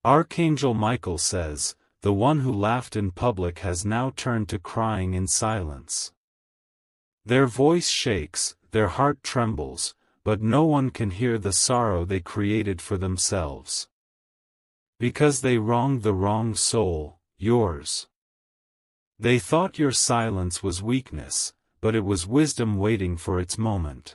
Archangel Michael says, the one who laughed in public has now turned to crying in silence. Their voice shakes, their heart trembles, but no one can hear the sorrow they created for themselves. Because they wronged the wrong soul, yours. They thought your silence was weakness, but it was wisdom waiting for its moment.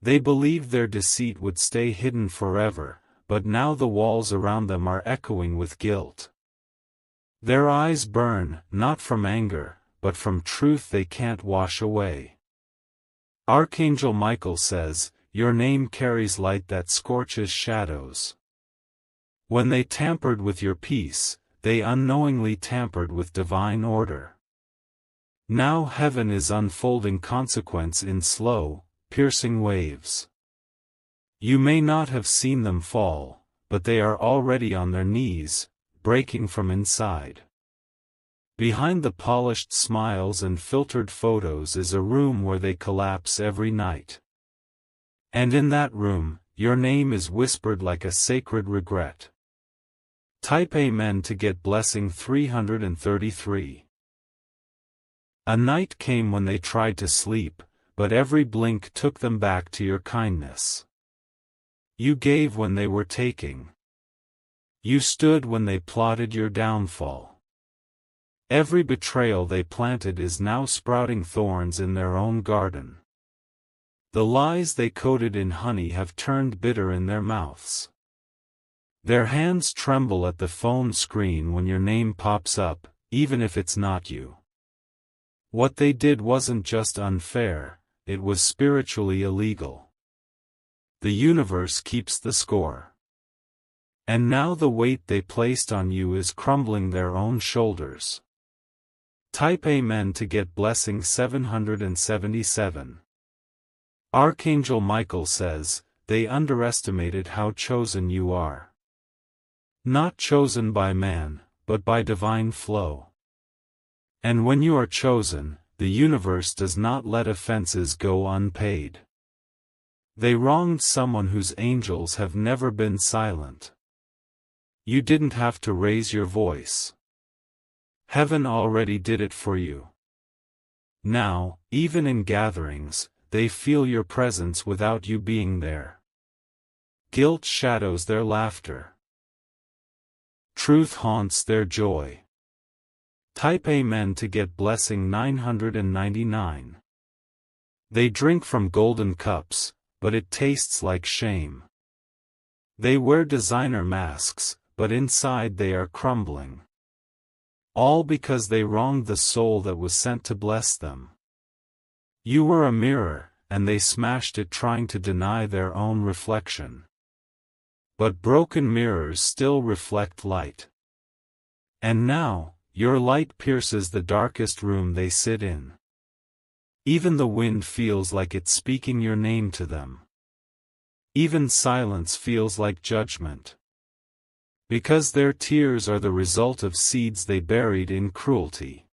They believed their deceit would stay hidden forever, but now the walls around them are echoing with guilt. Their eyes burn, not from anger, but from truth they can't wash away. Archangel Michael says, your name carries light that scorches shadows. When they tampered with your peace, they unknowingly tampered with divine order. Now heaven is unfolding consequence in slow, piercing waves. You may not have seen them fall, but they are already on their knees, breaking from inside. Behind the polished smiles and filtered photos is a room where they collapse every night. And in that room, your name is whispered like a sacred regret. Type Amen to get blessing 333. A night came when they tried to sleep, but every blink took them back to your kindness. You gave when they were taking. You stood when they plotted your downfall. Every betrayal they planted is now sprouting thorns in their own garden. The lies they coated in honey have turned bitter in their mouths. Their hands tremble at the phone screen when your name pops up, even if it's not you. What they did wasn't just unfair, it was spiritually illegal. The universe keeps the score. And now the weight they placed on you is crumbling their own shoulders. Type Amen to get blessing 777. Archangel Michael says, they underestimated how chosen you are. Not chosen by man, but by divine flow. And when you are chosen, the universe does not let offenses go unpaid. They wronged someone whose angels have never been silent. You didn't have to raise your voice. Heaven already did it for you. Now, even in gatherings, they feel your presence without you being there. Guilt shadows their laughter. Truth haunts their joy. Type Amen to get blessing 999. They drink from golden cups, but it tastes like shame. They wear designer masks, but inside they are crumbling. All because they wronged the soul that was sent to bless them. You were a mirror, and they smashed it trying to deny their own reflection. But broken mirrors still reflect light. And now, your light pierces the darkest room they sit in. Even the wind feels like it's speaking your name to them. Even silence feels like judgment. Because their tears are the result of seeds they buried in cruelty.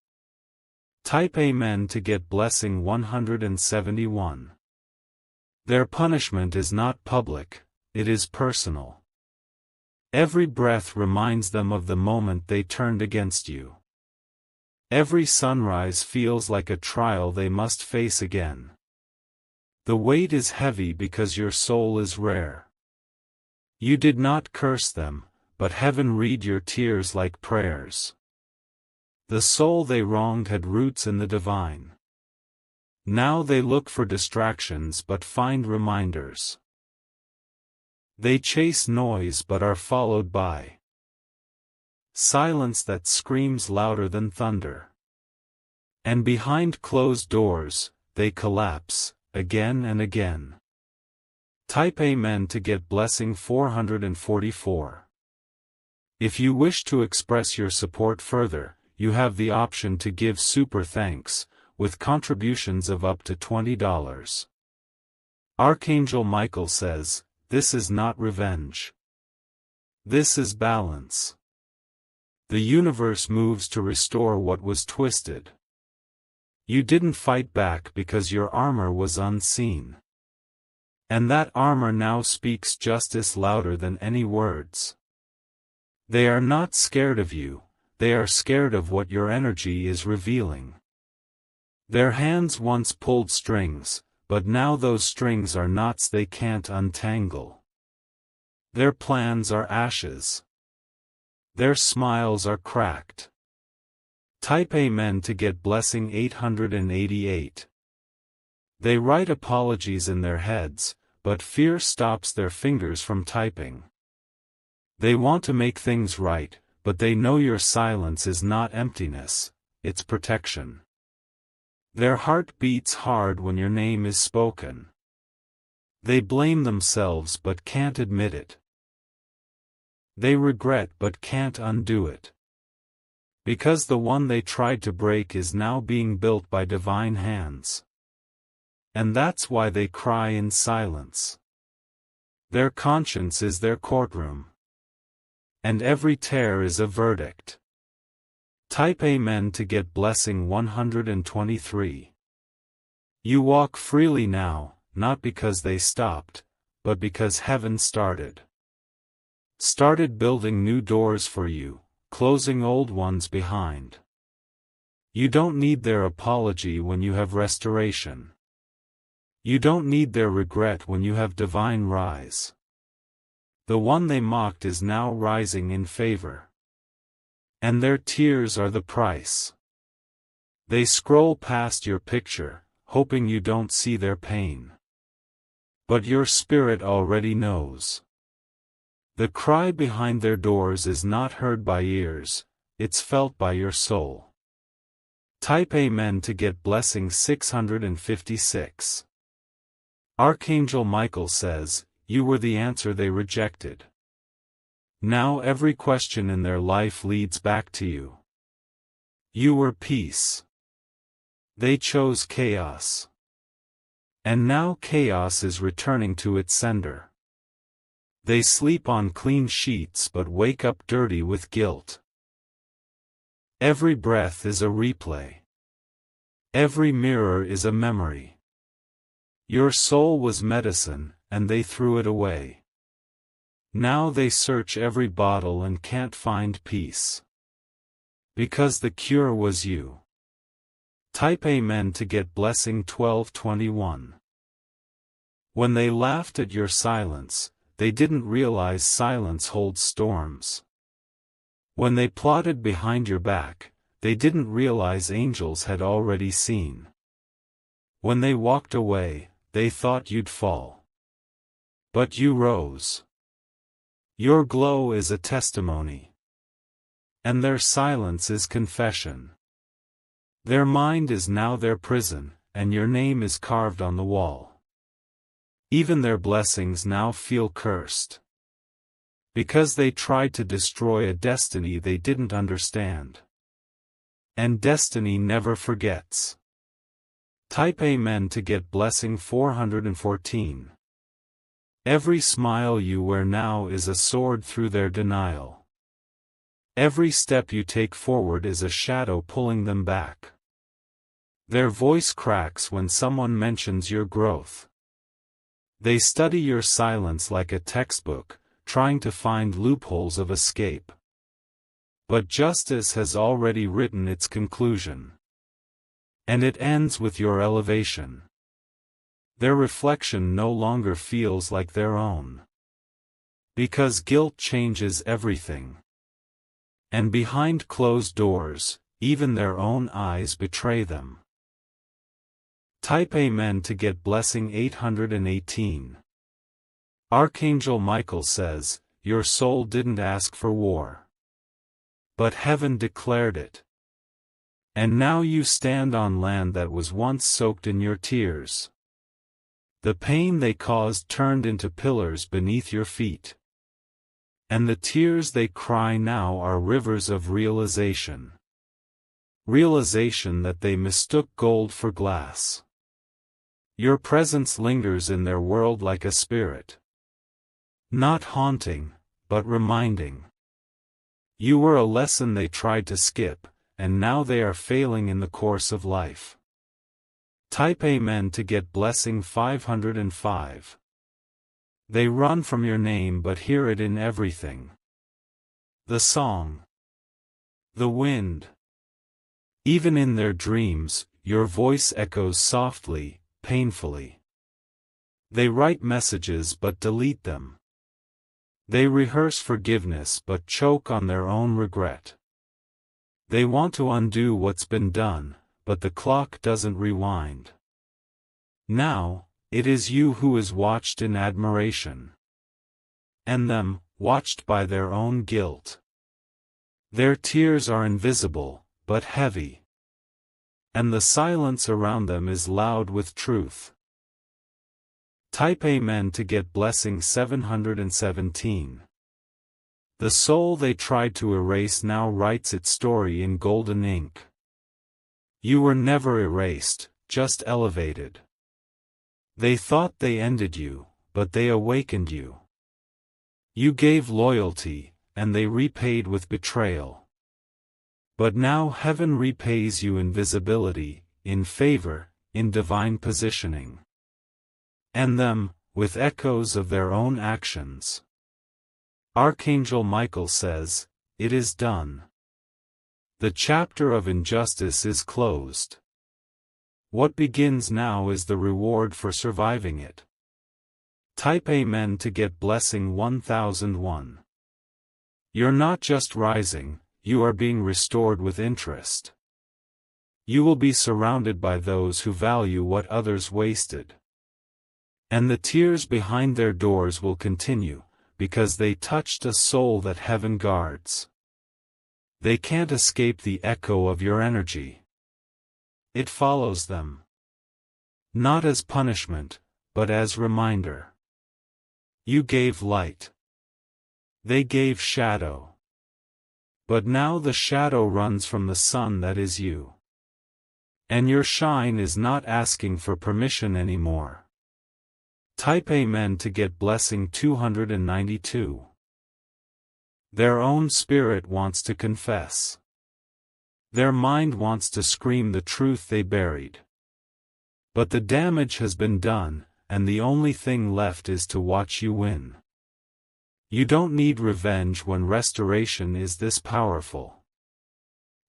Type Amen to get blessing 171. Their punishment is not public, it is personal. Every breath reminds them of the moment they turned against you. Every sunrise feels like a trial they must face again. The weight is heavy because your soul is rare. You did not curse them, but heaven read your tears like prayers. The soul they wronged had roots in the divine. Now they look for distractions but find reminders. They chase noise but are followed by silence that screams louder than thunder. And behind closed doors, they collapse, again and again. Type Amen to get blessing 444. If you wish to express your support further, you have the option to give super thanks, with contributions of up to $20. Archangel Michael says, this is not revenge. This is balance. The universe moves to restore what was twisted. You didn't fight back because your armor was unseen. And that armor now speaks justice louder than any words. They are not scared of you, they are scared of what your energy is revealing. Their hands once pulled strings, but now those strings are knots they can't untangle. Their plans are ashes. Their smiles are cracked. Type Amen to get blessing 888. They write apologies in their heads, but fear stops their fingers from typing. They want to make things right, but they know your silence is not emptiness, it's protection. Their heart beats hard when your name is spoken. They blame themselves but can't admit it. They regret but can't undo it. Because the one they tried to break is now being built by divine hands. And that's why they cry in silence. Their conscience is their courtroom. And every tear is a verdict. Type Amen to get blessing 123. You walk freely now, not because they stopped, but because heaven started. Started building new doors for you, closing old ones behind. You don't need their apology when you have restoration. You don't need their regret when you have divine rise. The one they mocked is now rising in favor. And their tears are the price. They scroll past your picture, hoping you don't see their pain. But your spirit already knows. The cry behind their doors is not heard by ears, it's felt by your soul. Type Amen to get blessing 656. Archangel Michael says, you were the answer they rejected. Now every question in their life leads back to you. You were peace. They chose chaos. And now chaos is returning to its sender. They sleep on clean sheets but wake up dirty with guilt. Every breath is a replay. Every mirror is a memory. Your soul was medicine, and they threw it away. Now they search every bottle and can't find peace. Because the cure was you. Type Amen to get blessing 1221. When they laughed at your silence, they didn't realize silence holds storms. When they plotted behind your back, they didn't realize angels had already seen. When they walked away, they thought you'd fall. But you rose. Your glow is a testimony. And their silence is confession. Their mind is now their prison, and your name is carved on the wall. Even their blessings now feel cursed. Because they tried to destroy a destiny they didn't understand. And destiny never forgets. Type Amen to get blessing 414. Every smile you wear now is a sword through their denial. Every step you take forward is a shadow pulling them back. Their voice cracks when someone mentions your growth. They study your silence like a textbook, trying to find loopholes of escape. But justice has already written its conclusion. And it ends with your elevation. Their reflection no longer feels like their own. Because guilt changes everything. And behind closed doors, even their own eyes betray them. Type Amen to get blessing 818. Archangel Michael says, your soul didn't ask for war. But heaven declared it. And now you stand on land that was once soaked in your tears. The pain they caused turned into pillars beneath your feet. And the tears they cry now are rivers of realization. Realization that they mistook gold for glass. Your presence lingers in their world like a spirit. Not haunting, but reminding. You were a lesson they tried to skip, and now they are failing in the course of life. Type Amen to get blessing 505. They run from your name but hear it in everything. The song. The wind. Even in their dreams, your voice echoes softly, painfully. They write messages but delete them. They rehearse forgiveness but choke on their own regret. They want to undo what's been done, but the clock doesn't rewind. Now, it is you who is watched in admiration. And them, watched by their own guilt. Their tears are invisible, but heavy. And the silence around them is loud with truth. Type Amen to get blessing 717. The soul they tried to erase now writes its story in golden ink. You were never erased, just elevated. They thought they ended you, but they awakened you. You gave loyalty, and they repaid with betrayal. But now heaven repays you in visibility, in favor, in divine positioning. And them, with echoes of their own actions. Archangel Michael says, "It is done." The chapter of injustice is closed. What begins now is the reward for surviving it. Type Amen to get blessing 1001. You're not just rising, you are being restored with interest. You will be surrounded by those who value what others wasted. And the tears behind their doors will continue, because they touched a soul that heaven guards. They can't escape the echo of your energy. It follows them. Not as punishment, but as reminder. You gave light. They gave shadow. But now the shadow runs from the sun that is you. And your shine is not asking for permission anymore. Type Amen to get blessing 292. Their own spirit wants to confess. Their mind wants to scream the truth they buried. But the damage has been done, and the only thing left is to watch you win. You don't need revenge when restoration is this powerful.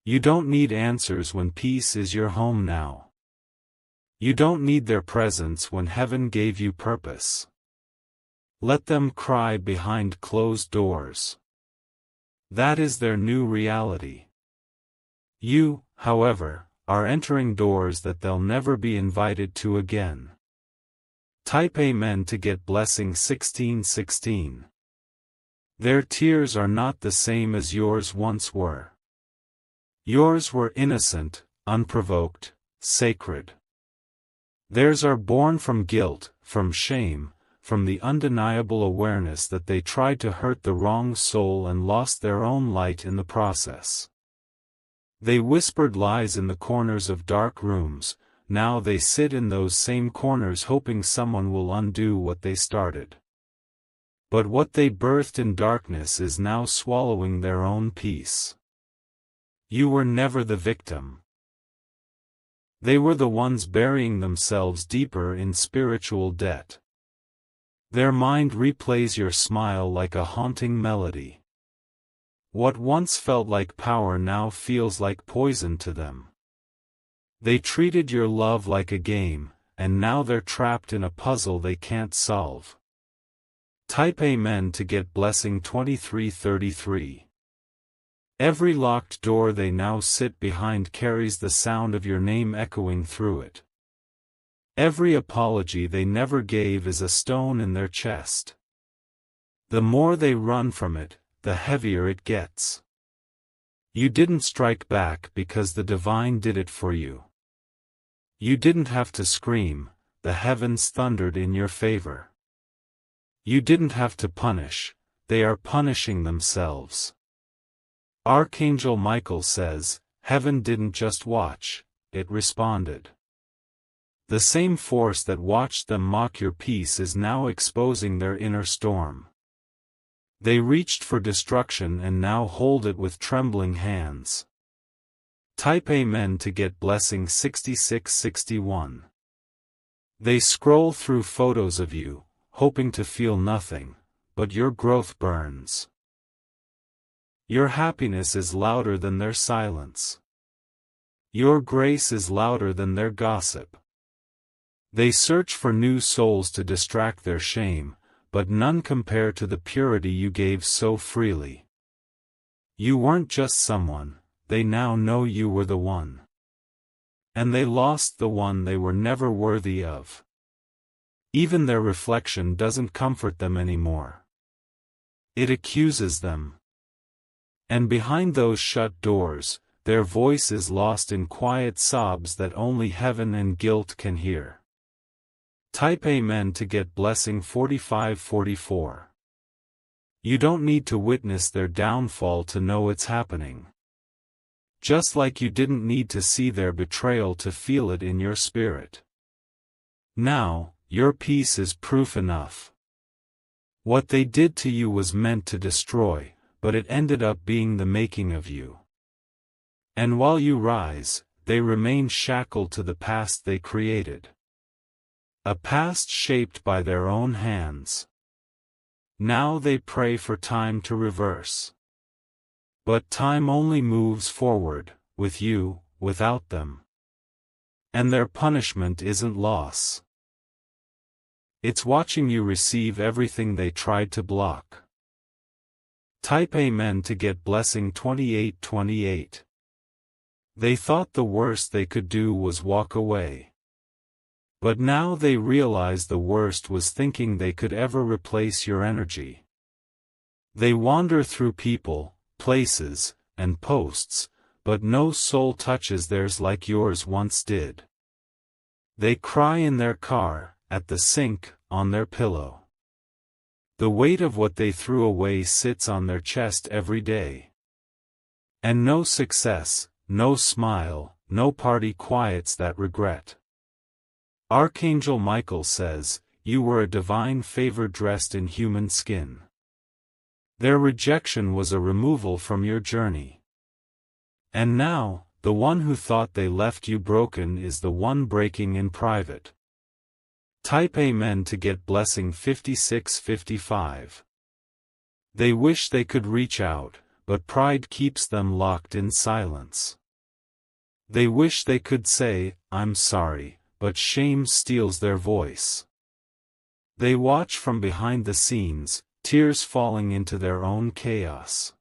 You don't need answers when peace is your home now. You don't need their presence when heaven gave you purpose. Let them cry behind closed doors. That is their new reality. You, however, are entering doors that they'll never be invited to again. Type Amen to get blessing 1616. Their tears are not the same as yours once were. Yours were innocent, unprovoked, sacred. Theirs are born from guilt, from shame, from the undeniable awareness that they tried to hurt the wrong soul and lost their own light in the process. They whispered lies in the corners of dark rooms. Now they sit in those same corners hoping someone will undo what they started. But what they birthed in darkness is now swallowing their own peace. You were never the victim. They were the ones burying themselves deeper in spiritual debt. Their mind replays your smile like a haunting melody. What once felt like power now feels like poison to them. They treated your love like a game, and now they're trapped in a puzzle they can't solve. Type Amen to get blessing 2333. Every locked door they now sit behind carries the sound of your name echoing through it. Every apology they never gave is a stone in their chest. The more they run from it, the heavier it gets. You didn't strike back because the divine did it for you. You didn't have to scream, the heavens thundered in your favor. You didn't have to punish, they are punishing themselves. Archangel Michael says, heaven didn't just watch, it responded. The same force that watched them mock your peace is now exposing their inner storm. They reached for destruction and now hold it with trembling hands. Type Amen to get blessing 6661. They scroll through photos of you, hoping to feel nothing, but your growth burns. Your happiness is louder than their silence. Your grace is louder than their gossip. They search for new souls to distract their shame, but none compare to the purity you gave so freely. You weren't just someone, they now know you were the one. And they lost the one they were never worthy of. Even their reflection doesn't comfort them anymore. It accuses them. And behind those shut doors, their voice is lost in quiet sobs that only heaven and guilt can hear. Type Amen to get blessing 4544. You don't need to witness their downfall to know it's happening. Just like you didn't need to see their betrayal to feel it in your spirit. Now, your peace is proof enough. What they did to you was meant to destroy, but it ended up being the making of you. And while you rise, they remain shackled to the past they created. A past shaped by their own hands. Now they pray for time to reverse. But time only moves forward, with you, without them. And their punishment isn't loss. It's watching you receive everything they tried to block. Type Amen to get blessing 2828. They thought the worst they could do was walk away. But now they realize the worst was thinking they could ever replace your energy. They wander through people, places, and posts, but no soul touches theirs like yours once did. They cry in their car, at the sink, on their pillow. The weight of what they threw away sits on their chest every day. And no success, no smile, no party quiets that regret. Archangel Michael says, you were a divine favor dressed in human skin. Their rejection was a removal from your journey. And now, the one who thought they left you broken is the one breaking in private. Type Amen to get blessing 5655. They wish they could reach out, but pride keeps them locked in silence. They wish they could say, I'm sorry, but shame steals their voice. They watch from behind the scenes, tears falling into their own chaos.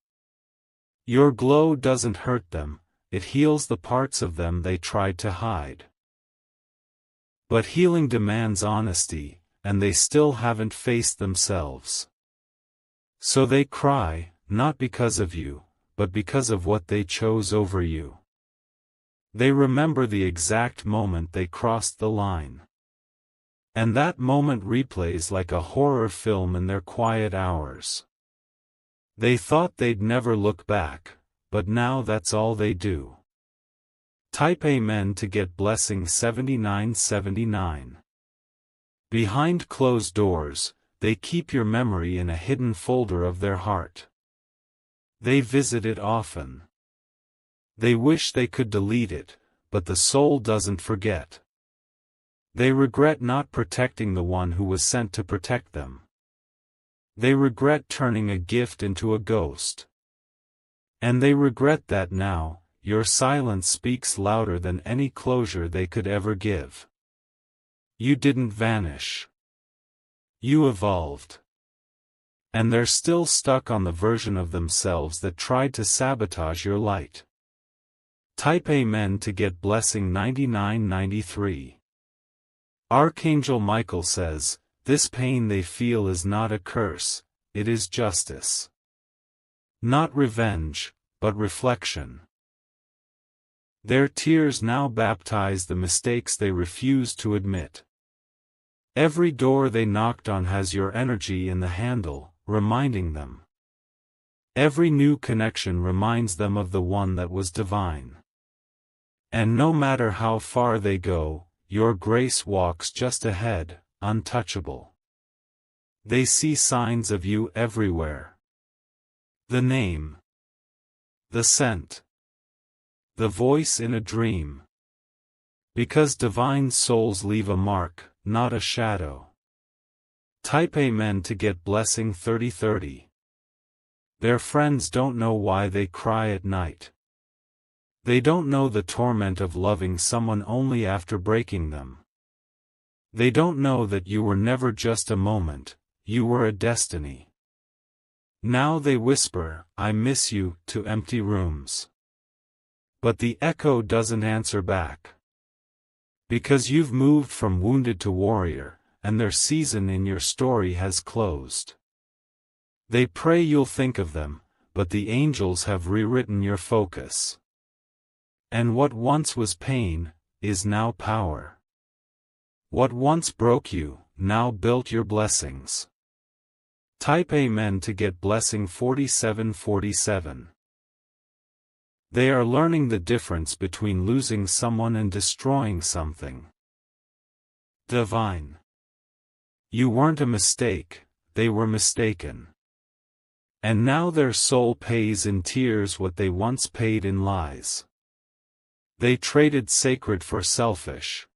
Your glow doesn't hurt them, it heals the parts of them they tried to hide. But healing demands honesty, and they still haven't faced themselves. So they cry, not because of you, but because of what they chose over you. They remember the exact moment they crossed the line. And that moment replays like a horror film in their quiet hours. They thought they'd never look back, but now that's all they do. Type Amen to get blessing 7979. Behind closed doors, they keep your memory in a hidden folder of their heart. They visit it often. They wish they could delete it, but the soul doesn't forget. They regret not protecting the one who was sent to protect them. They regret turning a gift into a ghost. And they regret that now, your silence speaks louder than any closure they could ever give. You didn't vanish. You evolved. And they're still stuck on the version of themselves that tried to sabotage your light. Type Amen to get blessing 9993. Archangel Michael says, this pain they feel is not a curse, it is justice. Not revenge, but reflection. Their tears now baptize the mistakes they refuse to admit. Every door they knocked on has your energy in the handle, reminding them. Every new connection reminds them of the one that was divine. And no matter how far they go, your grace walks just ahead, untouchable. They see signs of you everywhere. The name. The scent. The voice in a dream. Because divine souls leave a mark, not a shadow. Type Amen to get blessing 3030. Their friends don't know why they cry at night. They don't know the torment of loving someone only after breaking them. They don't know that you were never just a moment, you were a destiny. Now they whisper, "I miss you," to empty rooms. But the echo doesn't answer back. Because you've moved from wounded to warrior, and their season in your story has closed. They pray you'll think of them, but the angels have rewritten your focus. And what once was pain, is now power. What once broke you, now built your blessings. Type Amen to get blessing 4747. They are learning the difference between losing someone and destroying something. Divine. You weren't a mistake, they were mistaken. And now their soul pays in tears what they once paid in lies. They traded sacred for selfish.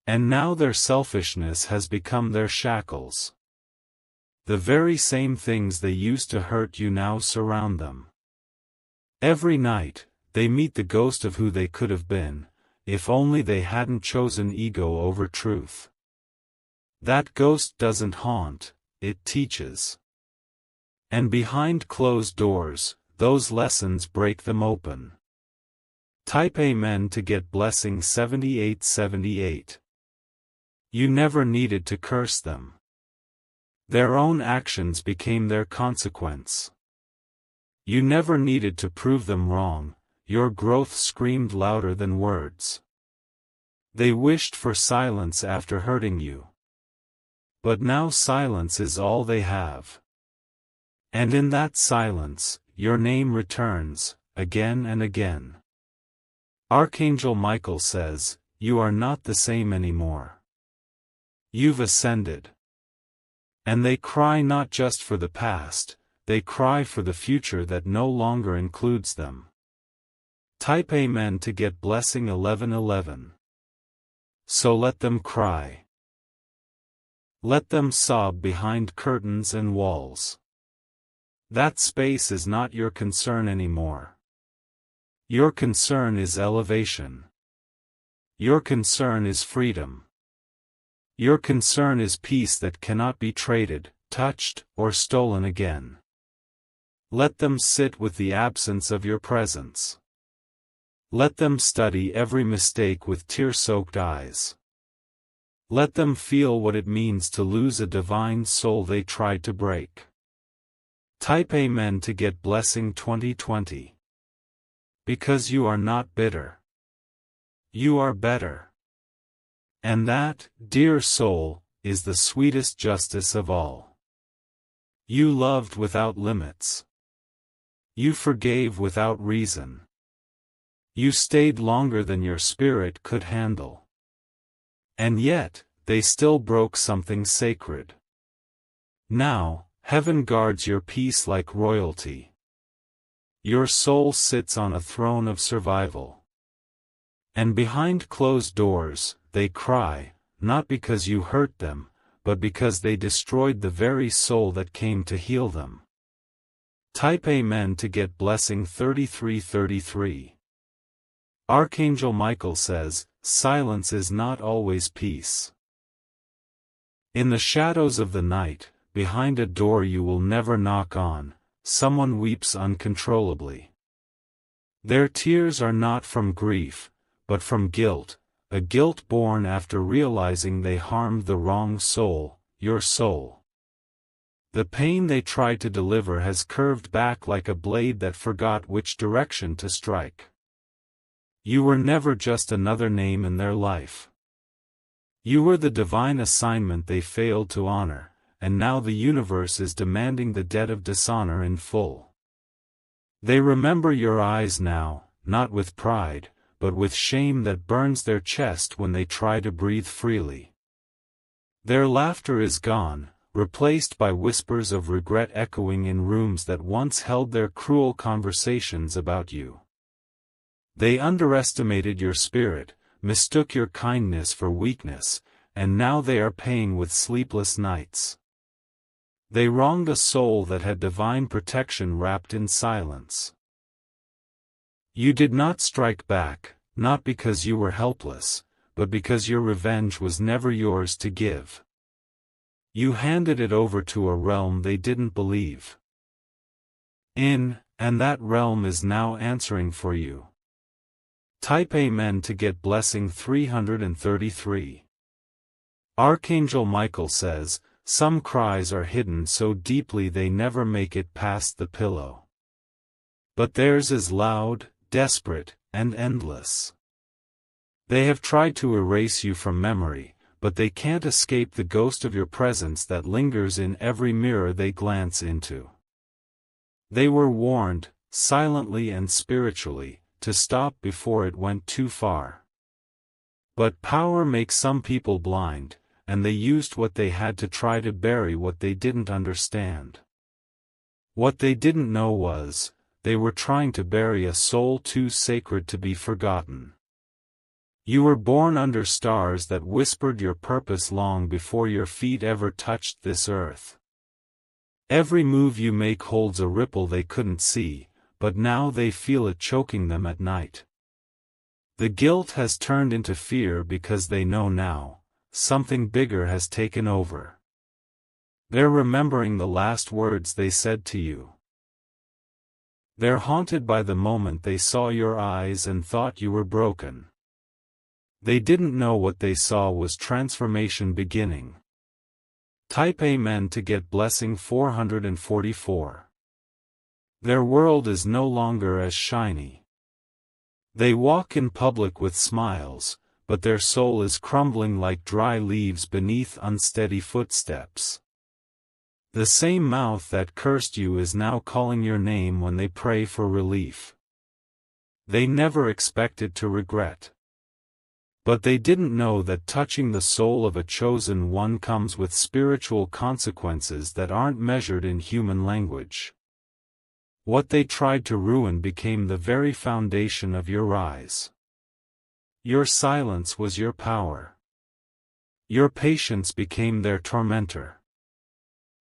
And now their selfishness has become their shackles. The very same things they used to hurt you now surround them. Every night, they meet the ghost of who they could have been, if only they hadn't chosen ego over truth. That ghost doesn't haunt, it teaches. And behind closed doors, those lessons break them open. Type Amen to get blessing 7878. You never needed to curse them. Their own actions became their consequence. You never needed to prove them wrong, your growth screamed louder than words. They wished for silence after hurting you. But now silence is all they have. And in that silence, your name returns, again and again. Archangel Michael says, "You are not the same anymore. You've ascended." And they cry not just for the past, they cry for the future that no longer includes them. Type Amen to get blessing 1111. So let them cry. Let them sob behind curtains and walls. That space is not your concern anymore. Your concern is elevation. Your concern is freedom. Your concern is peace that cannot be traded, touched, or stolen again. Let them sit with the absence of your presence. Let them study every mistake with tear-soaked eyes. Let them feel what it means to lose a divine soul they tried to break. Type Amen to get blessing 2020. Because you are not bitter. You are better. And that, dear soul, is the sweetest justice of all. You loved without limits. You forgave without reason. You stayed longer than your spirit could handle. And yet, they still broke something sacred. Now, heaven guards your peace like royalty. Your soul sits on a throne of survival. And behind closed doors, they cry, not because you hurt them, but because they destroyed the very soul that came to heal them. Type Amen to get blessing 3333. Archangel Michael says, silence is not always peace. In the shadows of the night, behind a door you will never knock on, someone weeps uncontrollably. Their tears are not from grief, but from guilt, a guilt born after realizing they harmed the wrong soul, your soul. The pain they tried to deliver has curved back like a blade that forgot which direction to strike. You were never just another name in their life. You were the divine assignment they failed to honor, and now the universe is demanding the debt of dishonor in full. They remember your eyes now, not with pride, but with shame that burns their chest when they try to breathe freely. Their laughter is gone, replaced by whispers of regret echoing in rooms that once held their cruel conversations about you. They underestimated your spirit, mistook your kindness for weakness, and now they are paying with sleepless nights. They wronged a soul that had divine protection wrapped in silence. You did not strike back, not because you were helpless, but because your revenge was never yours to give. You handed it over to a realm they didn't believe in, and that realm is now answering for you. Type Amen to get blessing 333. Archangel Michael says, some cries are hidden so deeply they never make it past the pillow. But theirs is loud, desperate, and endless. They have tried to erase you from memory, but they can't escape the ghost of your presence that lingers in every mirror they glance into. They were warned, silently and spiritually, to stop before it went too far. But power makes some people blind, and they used what they had to try to bury what they didn't understand. What they didn't know was, they were trying to bury a soul too sacred to be forgotten. You were born under stars that whispered your purpose long before your feet ever touched this earth. Every move you make holds a ripple they couldn't see, but now they feel it choking them at night. The guilt has turned into fear because they know now, something bigger has taken over. They're remembering the last words they said to you. They're haunted by the moment they saw your eyes and thought you were broken. They didn't know what they saw was transformation beginning. Type Amen to get blessing 444. Their world is no longer as shiny. They walk in public with smiles, but their soul is crumbling like dry leaves beneath unsteady footsteps. The same mouth that cursed you is now calling your name when they pray for relief. They never expected to regret. But they didn't know that touching the soul of a chosen one comes with spiritual consequences that aren't measured in human language. What they tried to ruin became the very foundation of your rise. Your silence was your power. Your patience became their tormentor.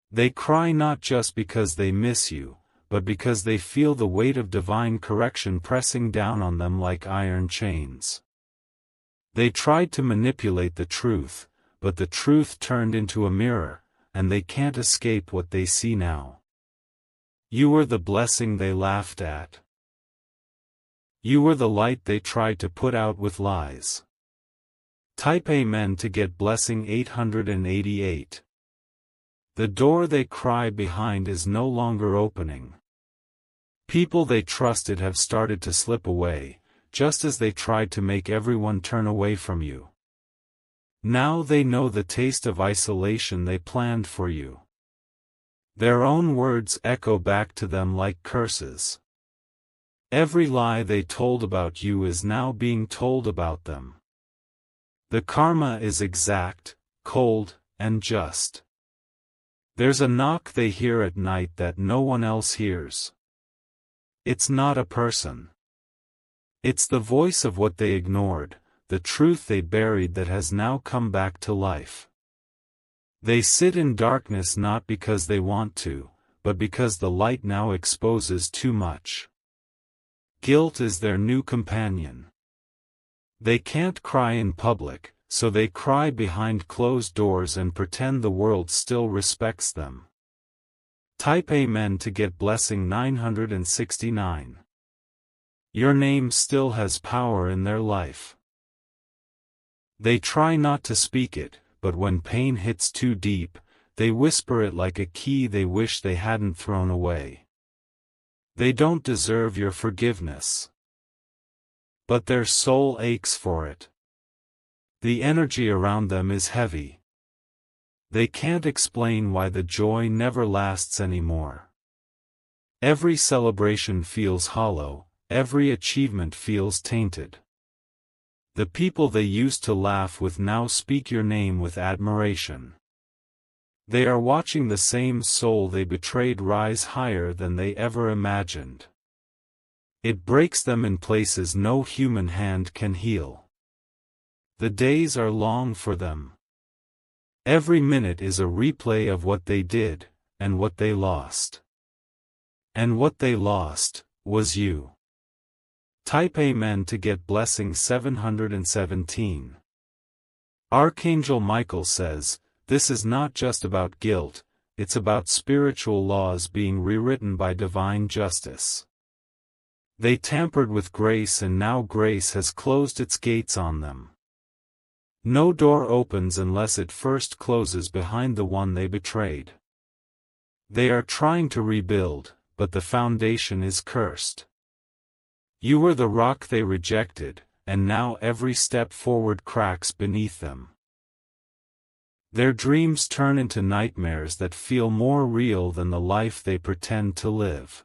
They cry not just because they miss you, but because they feel the weight of divine correction pressing down on them like iron chains. They tried to manipulate the truth, but the truth turned into a mirror, and they can't escape what they see now. You were the blessing they laughed at. You were the light they tried to put out with lies. Type Amen to get blessing 888. The door they cry behind is no longer opening. People they trusted have started to slip away, just as they tried to make everyone turn away from you. Now they know the taste of isolation they planned for you. Their own words echo back to them like curses. Every lie they told about you is now being told about them. The karma is exact, cold, and just. There's a knock they hear at night that no one else hears. It's not a person. It's the voice of what they ignored, the truth they buried that has now come back to life. They sit in darkness not because they want to, but because the light now exposes too much. Guilt is their new companion. They can't cry in public, so they cry behind closed doors and pretend the world still respects them. Type Amen to get blessing 969. Your name still has power in their life. They try not to speak it, but when pain hits too deep, they whisper it like a key they wish they hadn't thrown away. They don't deserve your forgiveness. But their soul aches for it. The energy around them is heavy. They can't explain why the joy never lasts anymore. Every celebration feels hollow. Every achievement feels tainted. The people they used to laugh with now speak your name with admiration. They are watching the same soul they betrayed rise higher than they ever imagined. It breaks them in places no human hand can heal. The days are long for them. Every minute is a replay of what they did, and what they lost. And what they lost was you. Type Amen to get blessing 717. Archangel Michael says, this is not just about guilt, it's about spiritual laws being rewritten by divine justice. They tampered with grace and now grace has closed its gates on them. No door opens unless it first closes behind the one they betrayed. They are trying to rebuild, but the foundation is cursed. You were the rock they rejected, and now every step forward cracks beneath them. Their dreams turn into nightmares that feel more real than the life they pretend to live.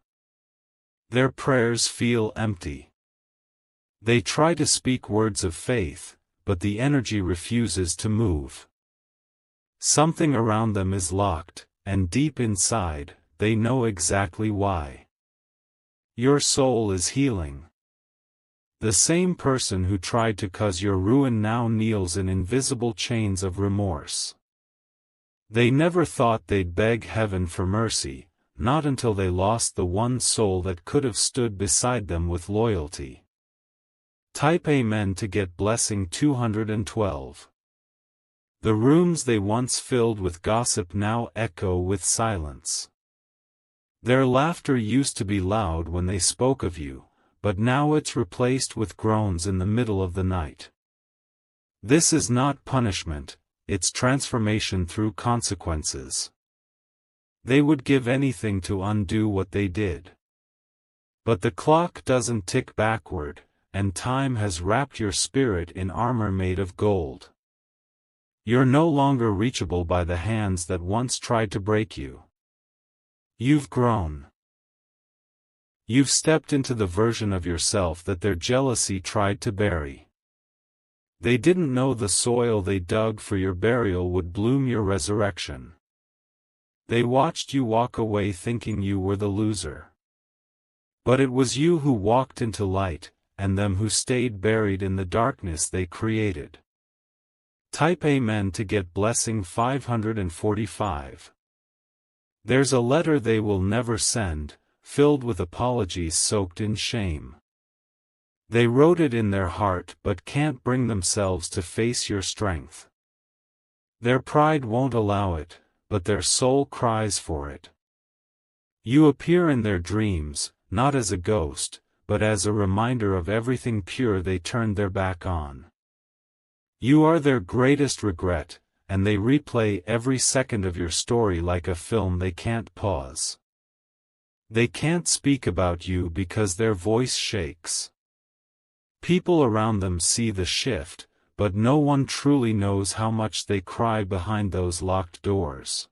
Their prayers feel empty. They try to speak words of faith, but the energy refuses to move. Something around them is locked, and deep inside, they know exactly why. Your soul is healing. The same person who tried to cause your ruin now kneels in invisible chains of remorse. They never thought they'd beg heaven for mercy, not until they lost the one soul that could have stood beside them with loyalty. Type Amen to get blessing 212. The rooms they once filled with gossip now echo with silence. Their laughter used to be loud when they spoke of you, but now it's replaced with groans in the middle of the night. This is not punishment, it's transformation through consequences. They would give anything to undo what they did. But the clock doesn't tick backward, and time has wrapped your spirit in armor made of gold. You're no longer reachable by the hands that once tried to break you. You've grown. You've stepped into the version of yourself that their jealousy tried to bury. They didn't know the soil they dug for your burial would bloom your resurrection. They watched you walk away thinking you were the loser. But it was you who walked into light, and them who stayed buried in the darkness they created. Type Amen to get blessing 545. There's a letter they will never send, filled with apologies soaked in shame. They wrote it in their heart but can't bring themselves to face your strength. Their pride won't allow it, but their soul cries for it. You appear in their dreams, not as a ghost, but as a reminder of everything pure they turned their back on. You are their greatest regret, and they replay every second of your story like a film they can't pause. They can't speak about you because their voice shakes. People around them see the shift, but no one truly knows how much they cry behind those locked doors.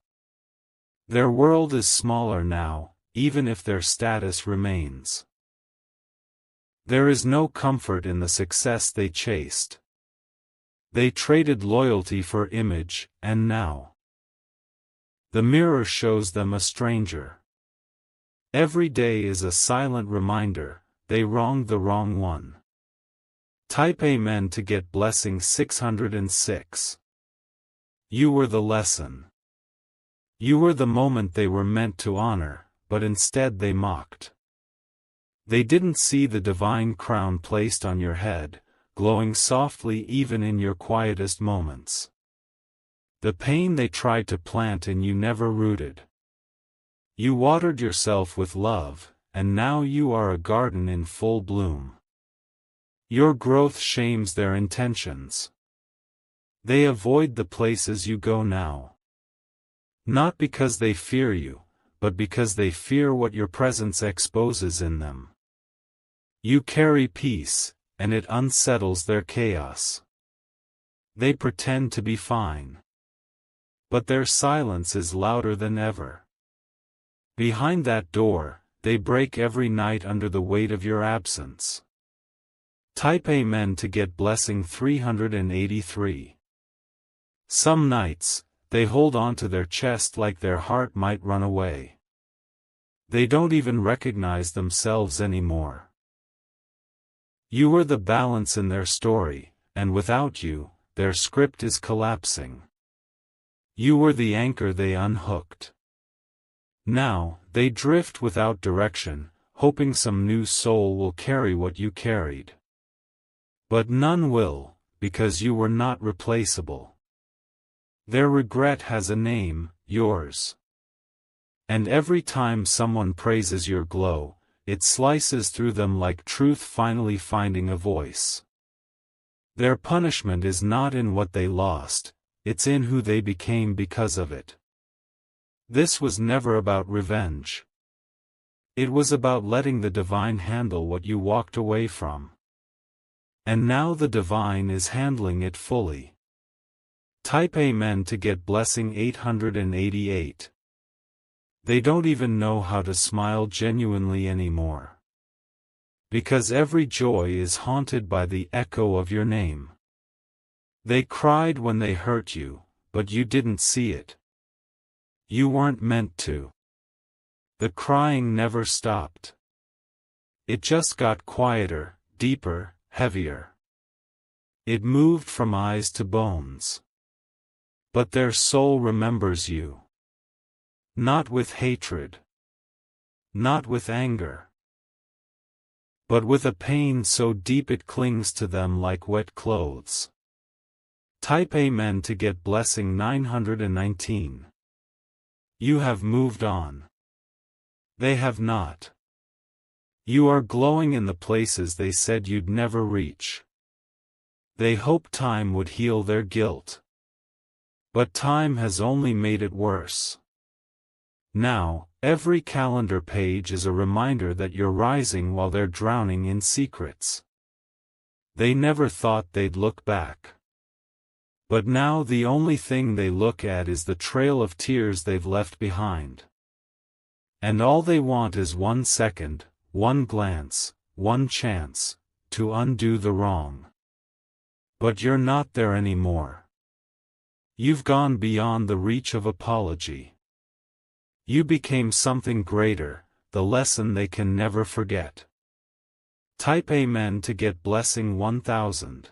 Their world is smaller now, even if their status remains. There is no comfort in the success they chased. They traded loyalty for image, and now the mirror shows them a stranger. Every day is a silent reminder, they wronged the wrong one. Type Amen to get blessing 606. You were the lesson. You were the moment they were meant to honor, but instead they mocked. They didn't see the divine crown placed on your head, glowing softly even in your quietest moments. The pain they tried to plant in you never rooted. You watered yourself with love, and now you are a garden in full bloom. Your growth shames their intentions. They avoid the places you go now. Not because they fear you, but because they fear what your presence exposes in them. You carry peace, and it unsettles their chaos. They pretend to be fine. But their silence is louder than ever. Behind that door, they break every night under the weight of your absence. Type Amen to get blessing 383. Some nights, they hold on to their chest like their heart might run away. They don't even recognize themselves anymore. You were the balance in their story, and without you, their script is collapsing. You were the anchor they unhooked. Now, they drift without direction, hoping some new soul will carry what you carried. But none will, because you were not replaceable. Their regret has a name, yours. And every time someone praises your glow, it slices through them like truth finally finding a voice. Their punishment is not in what they lost, it's in who they became because of it. This was never about revenge. It was about letting the divine handle what you walked away from. And now the divine is handling it fully. Type Amen to get blessing 888. They don't even know how to smile genuinely anymore. Because every joy is haunted by the echo of your name. They cried when they hurt you, but you didn't see it. You weren't meant to. The crying never stopped. It just got quieter, deeper, heavier. It moved from eyes to bones. But their soul remembers you. Not with hatred. Not with anger. But with a pain so deep it clings to them like wet clothes. Type Amen to get blessing 919. You have moved on. They have not. You are glowing in the places they said you'd never reach. They hoped time would heal their guilt. But time has only made it worse. Now, every calendar page is a reminder that you're rising while they're drowning in secrets. They never thought they'd look back. But now the only thing they look at is the trail of tears they've left behind. And all they want is 1 second, 1 glance, 1 chance, to undo the wrong. But you're not there anymore. You've gone beyond the reach of apology. You became something greater, the lesson they can never forget. Type Amen to get blessing 1000.